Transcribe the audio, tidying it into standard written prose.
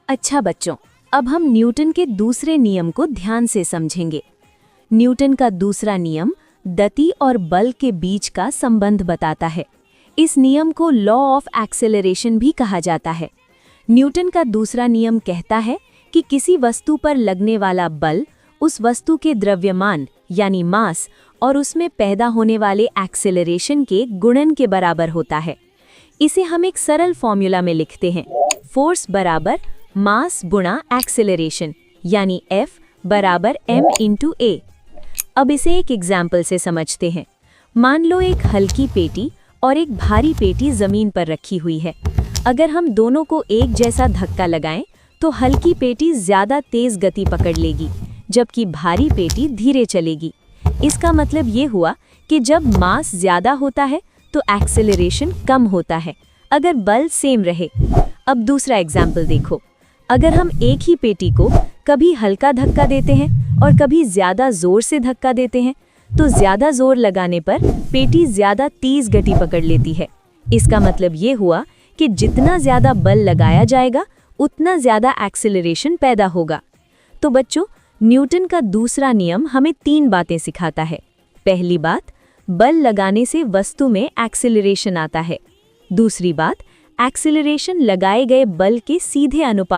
अच्छा बच्चों, अब हम न्यूटन के दूसरे नियम को ध्यान से समझेंगे। न्यूटन का दूसरा नियम गति और बल के बीच का संबंध बताता है। इस नियम को लॉ ऑफ एक्सेलरेशन भी कहा जाता है। न्यूटन का दूसरा नियम कहता है कि किसी वस्तु पर लगने वाला बल उस वस्तु के द्रव्यमान यानी मास और उसमें पैदा होने वाले एक्सेलरेशन के गुणन के बराबर होता है। इसे हम एक सरल फॉर्मूला में लिखते हैं, फोर्स बराबर मास गुणा एक्सेलरेशन यानी F बराबर m इंटू ए। अब इसे एक एग्जाम्पल से समझते हैं। मान लो एक हल्की पेटी और एक भारी पेटी जमीन पर रखी हुई है। अगर हम दोनों को एक जैसा धक्का लगाएं तो हल्की पेटी ज्यादा तेज गति पकड़ लेगी, जबकि भारी पेटी धीरे चलेगी। इसका मतलब ये हुआ कि जब मास ज्यादा होता है तो एक्सेलरेशन कम होता है, अगर बल सेम रहे। अब दूसरा एग्जाम्पल देखो। अगर हम एक ही पेटी को कभी हल्का धक्का देते हैं और कभी ज्यादा जोर से धक्का देते हैं, तो ज्यादा जोर लगाने पर पेटी ज्यादा तेज गति पकड़ लेती है। इसका मतलब ये हुआ कि जितना ज्यादा बल लगाया जाएगा उतना ज्यादा एक्सेलरेशन पैदा होगा। तो बच्चों, न्यूटन का दूसरा नियम हमें 3 बातें सिखाता है। पहली बात, बल लगाने से वस्तु में एक्सेलरेशन आता है। दूसरी बात, एक्सेलरेशन लगाए गए बल के सीधे अनुपात